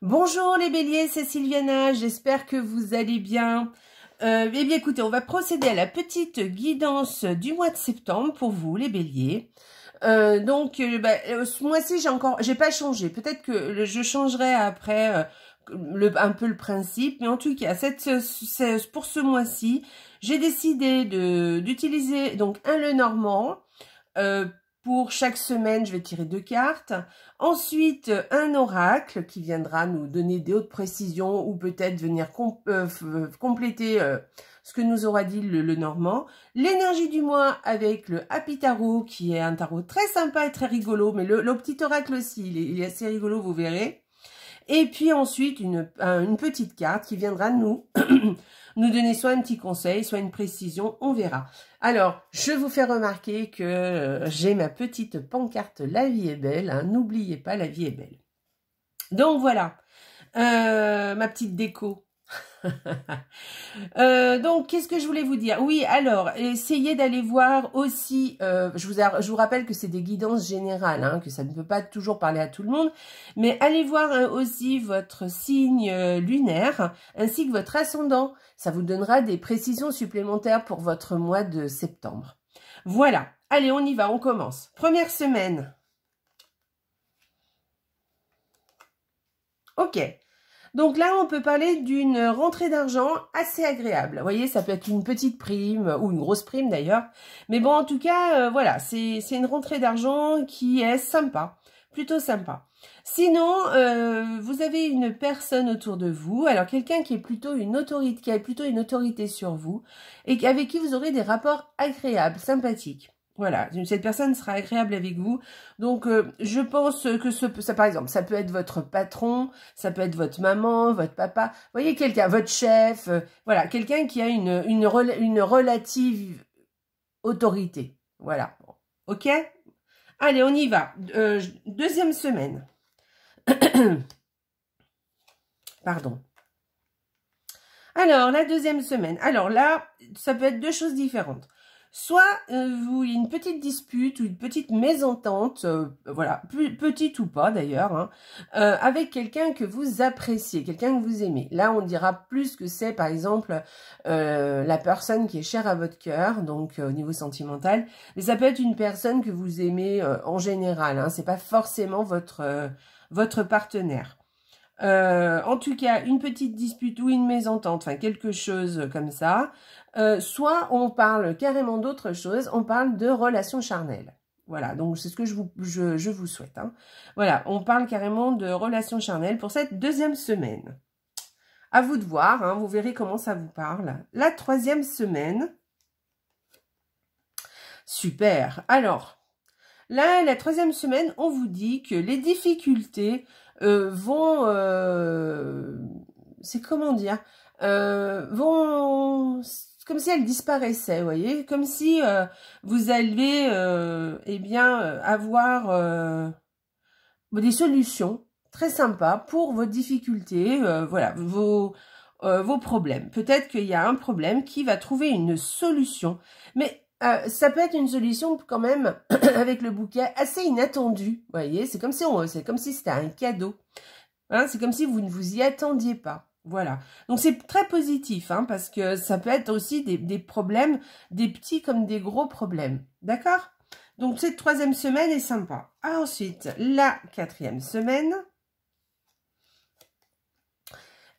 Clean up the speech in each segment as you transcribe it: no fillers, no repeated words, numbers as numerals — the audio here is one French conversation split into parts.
Bonjour les béliers, c'est Sylviana, j'espère que vous allez bien. Eh bien écoutez, on va procéder à la petite guidance du mois de septembre pour vous les béliers. Ce mois-ci, j'ai pas changé. Peut-être que je changerai après un peu le principe, mais en tout cas, pour ce mois-ci, j'ai décidé d'utiliser donc un Lenormand. Pour chaque semaine, je vais tirer 2 cartes. Ensuite, un oracle qui viendra nous donner des hautes précisions ou peut-être venir compléter ce que nous aura dit le Normand. L'énergie du mois avec le Happy Tarot qui est un tarot très sympa et très rigolo. Mais le petit oracle aussi, il est assez rigolo, vous verrez. Et puis ensuite, une petite carte qui viendra nous donner soit un petit conseil, soit une précision, on verra. Alors, je vous fais remarquer que j'ai ma petite pancarte « La vie est belle hein, ». N'oubliez pas, la vie est belle. Donc voilà, ma petite déco. Donc, qu'est-ce que je voulais vous dire? Oui, alors, essayez d'aller voir aussi, je vous rappelle que c'est des guidances générales, hein, que ça ne peut pas toujours parler à tout le monde, mais allez voir aussi votre signe lunaire, ainsi que votre ascendant. Ça vous donnera des précisions supplémentaires pour votre mois de septembre. Voilà, allez, on y va, on commence. Première semaine. Ok. Donc là, on peut parler d'une rentrée d'argent assez agréable. Vous voyez, ça peut être une petite prime ou une grosse prime d'ailleurs. Mais bon, en tout cas, voilà, c'est une rentrée d'argent qui est sympa, plutôt sympa. Sinon, vous avez une personne autour de vous, alors quelqu'un qui est plutôt une autorité, qui a plutôt une autorité sur vous et avec qui vous aurez des rapports agréables, sympathiques. Voilà, cette personne sera agréable avec vous. Donc, je pense que ça, par exemple, ça peut être votre patron, ça peut être votre maman, votre papa. Vous voyez, quelqu'un, votre chef, voilà, quelqu'un qui a une relative autorité. Voilà, ok? Allez, on y va. Deuxième semaine. Pardon. Alors, la deuxième semaine. Alors là, ça peut être deux choses différentes. Soit une petite dispute ou une petite mésentente, voilà, plus petite ou pas d'ailleurs, hein, avec quelqu'un que vous appréciez, quelqu'un que vous aimez. Là, on dira plus que c'est, par exemple, la personne qui est chère à votre cœur, donc au niveau sentimental. Mais ça peut être une personne que vous aimez en général, hein, c'est pas forcément votre partenaire. En tout cas, une petite dispute ou une mésentente, enfin quelque chose comme ça. Soit on parle carrément d'autre chose, on parle de relations charnelles. Voilà, donc c'est ce que je vous souhaite. Hein. Voilà, on parle carrément de relations charnelles pour cette deuxième semaine. À vous de voir, hein, vous verrez comment ça vous parle. La troisième semaine. Super. Alors, là, la troisième semaine, on vous dit que les difficultés vont, c'est comment dire, vont, comme si elles disparaissaient, vous voyez, comme si vous allez, eh bien, avoir des solutions très sympas pour vos difficultés, voilà, vos problèmes. Peut-être qu'il y a un problème qui va trouver une solution, mais ça peut être une solution quand même avec le bouquet assez inattendu, vous voyez, c'est comme si c'était un cadeau, hein, c'est comme si vous ne vous y attendiez pas, voilà. Donc c'est très positif, hein, parce que ça peut être aussi des problèmes, des petits comme des gros problèmes, d'accord? Donc cette troisième semaine est sympa. Ensuite, la quatrième semaine.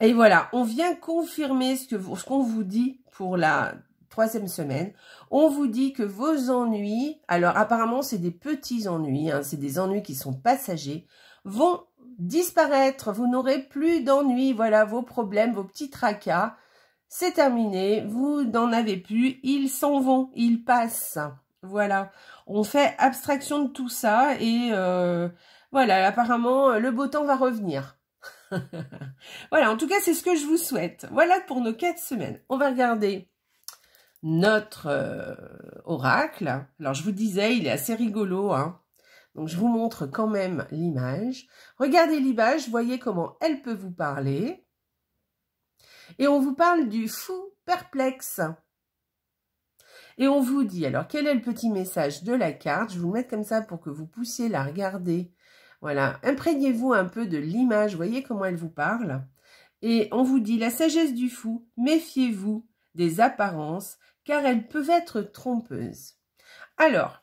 Et voilà, on vient confirmer ce qu'on vous dit pour la troisième semaine. On vous dit que vos ennuis, alors apparemment c'est des petits ennuis, hein, c'est des ennuis qui sont passagers, vont disparaître. Vous n'aurez plus d'ennuis, voilà, vos problèmes, vos petits tracas, c'est terminé, vous n'en avez plus, ils s'en vont, ils passent. Voilà, on fait abstraction de tout ça et voilà, apparemment le beau temps va revenir. Voilà, en tout cas, c'est ce que je vous souhaite. Voilà pour nos 4 semaines. On va regarder notre oracle. Alors, je vous disais, il est assez rigolo, hein. Donc, je vous montre quand même l'image. Regardez l'image, voyez comment elle peut vous parler. Et on vous parle du fou perplexe. Et on vous dit, alors, quel est le petit message de la carte? Je vais vous le mettre comme ça pour que vous puissiez la regarder Voilà, imprégnez-vous un peu de l'image, voyez comment elle vous parle. Et on vous dit, la sagesse du fou, méfiez-vous des apparences, car elles peuvent être trompeuses. Alors,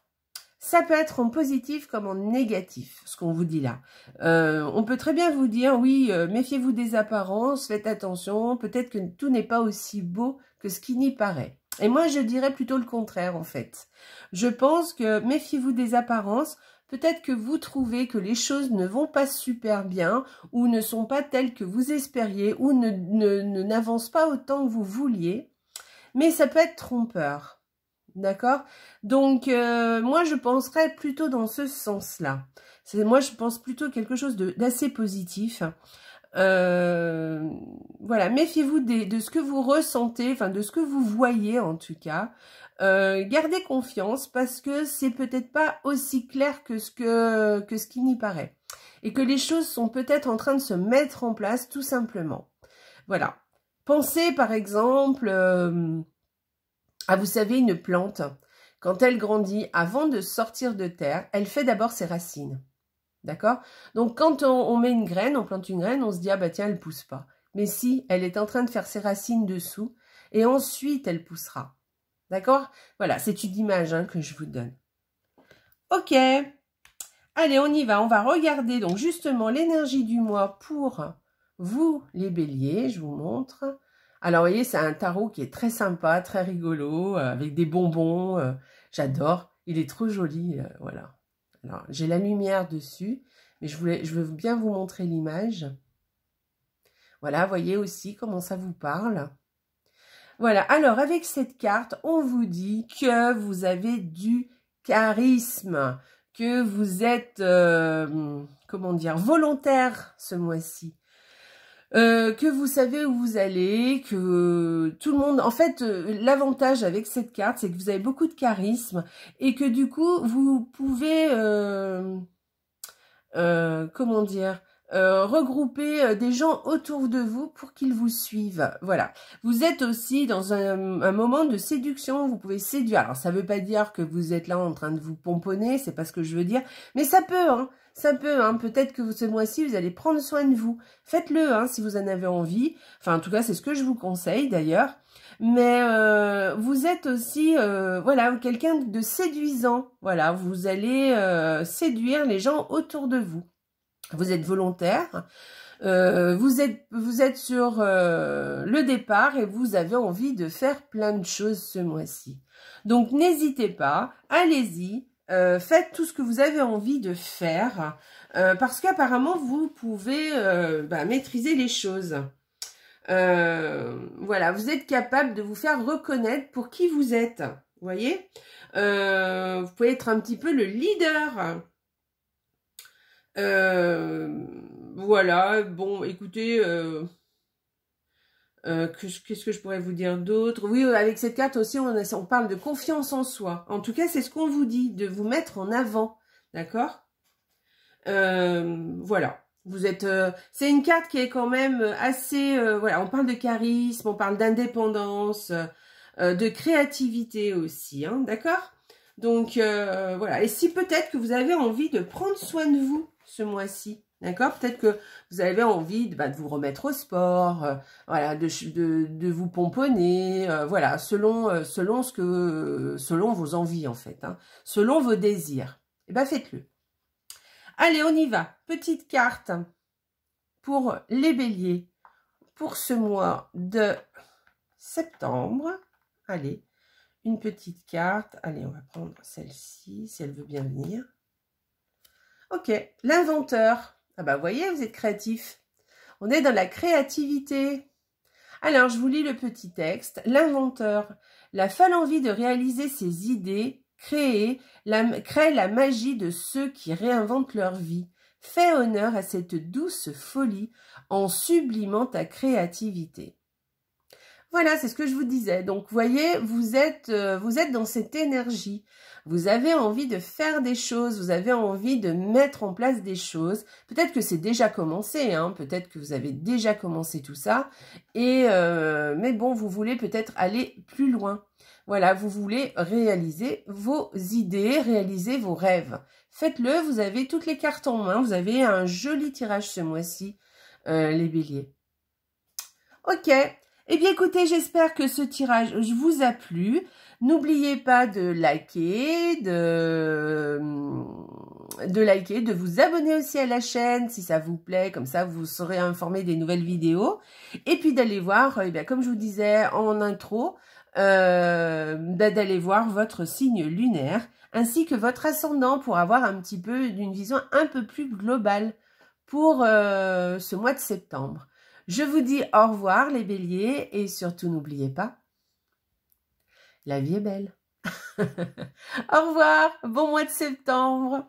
ça peut être en positif comme en négatif, ce qu'on vous dit là. On peut très bien vous dire, oui, méfiez-vous des apparences, faites attention, peut-être que tout n'est pas aussi beau que ce qui n'y paraît. Et moi, je dirais plutôt le contraire, en fait. Je pense que méfiez-vous des apparences, peut-être que vous trouvez que les choses ne vont pas super bien, ou ne sont pas telles que vous espériez, ou n'avancent pas autant que vous vouliez, mais ça peut être trompeur. D'accord? Donc, moi, je penserais plutôt dans ce sens-là. Moi, je pense plutôt quelque chose d'assez positif. Voilà, méfiez-vous de ce que vous ressentez, enfin, de ce que vous voyez, en tout cas. Gardez confiance parce que c'est peut-être pas aussi clair que ce qui n'y paraît. Et que les choses sont peut-être en train de se mettre en place, tout simplement. Voilà. Pensez, par exemple... vous savez, une plante, quand elle grandit, avant de sortir de terre, elle fait d'abord ses racines. D'accord? Donc, quand on met une graine, on plante une graine, on se dit, ah bah tiens, elle pousse pas. Mais si, elle est en train de faire ses racines dessous, et ensuite, elle poussera. D'accord? Voilà, c'est une image que je vous donne. Ok. Allez, on y va. On va regarder donc justement l'énergie du mois pour vous, les béliers. Je vous montre. Alors, vous voyez, c'est un tarot qui est très sympa, très rigolo, avec des bonbons. J'adore. Il est trop joli, voilà. Alors, j'ai la lumière dessus, mais je veux bien vous montrer l'image. Voilà, vous voyez aussi comment ça vous parle. Voilà, alors, avec cette carte, on vous dit que vous avez du charisme, que vous êtes, comment dire, volontaire ce mois-ci. Que vous savez où vous allez, que tout le monde... En fait, l'avantage avec cette carte, c'est que vous avez beaucoup de charisme et que du coup, vous pouvez, comment dire, regrouper des gens autour de vous pour qu'ils vous suivent. Voilà. Vous êtes aussi dans un moment de séduction, vous pouvez séduire. Alors, ça ne veut pas dire que vous êtes là en train de vous pomponner, c'est pas ce que je veux dire, mais ça peut, hein. Ça peut, hein. Peut-être que ce mois-ci, vous allez prendre soin de vous. Faites-le, hein, si vous en avez envie. Enfin, en tout cas, c'est ce que je vous conseille, d'ailleurs. Mais vous êtes aussi, voilà, quelqu'un de séduisant. Voilà, vous allez séduire les gens autour de vous. Vous êtes volontaire. Vous êtes sur le départ et vous avez envie de faire plein de choses ce mois-ci. Donc, n'hésitez pas, allez-y. Faites tout ce que vous avez envie de faire parce qu'apparemment vous pouvez maîtriser les choses. Voilà, vous êtes capable de vous faire reconnaître pour qui vous êtes. Vous voyez, vous pouvez être un petit peu le leader. Voilà, bon, écoutez... qu'est-ce que je pourrais vous dire d'autre? Oui, avec cette carte aussi, on parle de confiance en soi. En tout cas, c'est ce qu'on vous dit, de vous mettre en avant. D'accord? Voilà. Vous êtes. C'est une carte qui est quand même assez. Voilà, on parle de charisme, on parle d'indépendance, de créativité aussi. Hein, d'accord? Donc, voilà. Et si peut-être que vous avez envie de prendre soin de vous ce mois-ci. D'accord? Peut-être que vous avez envie de vous remettre au sport, voilà, de vous pomponner, voilà, selon vos envies en fait, hein, selon vos désirs. Et ben faites-le. Allez, on y va. Petite carte pour les béliers pour ce mois de septembre. Allez, une petite carte. Allez, on va prendre celle-ci, si elle veut bien venir. Ok, l'inventeur. Ah bah, vous voyez, vous êtes créatif. On est dans la créativité. Alors, je vous lis le petit texte. L'inventeur. La folle envie de réaliser ses idées, crée la magie de ceux qui réinventent leur vie. Fais honneur à cette douce folie en sublimant ta créativité. Voilà, c'est ce que je vous disais. Donc, vous voyez, vous êtes dans cette énergie. Vous avez envie de faire des choses, vous avez envie de mettre en place des choses. Peut-être que c'est déjà commencé, hein, peut-être que vous avez déjà commencé tout ça. Mais bon, vous voulez peut-être aller plus loin. Voilà, vous voulez réaliser vos idées, réaliser vos rêves. faites-le. Vous avez toutes les cartes en main. Vous avez un joli tirage ce mois-ci, les béliers. Ok. Eh bien, écoutez, j'espère que ce tirage vous a plu. N'oubliez pas de liker, de vous abonner aussi à la chaîne si ça vous plaît. Comme ça, vous serez informé des nouvelles vidéos. Et puis d'aller voir, eh bien, comme je vous disais en intro, d'aller voir votre signe lunaire ainsi que votre ascendant pour avoir un petit peu d'une vision un peu plus globale pour ce mois de septembre. Je vous dis au revoir les béliers et surtout n'oubliez pas, la vie est belle. Au revoir, bon mois de septembre.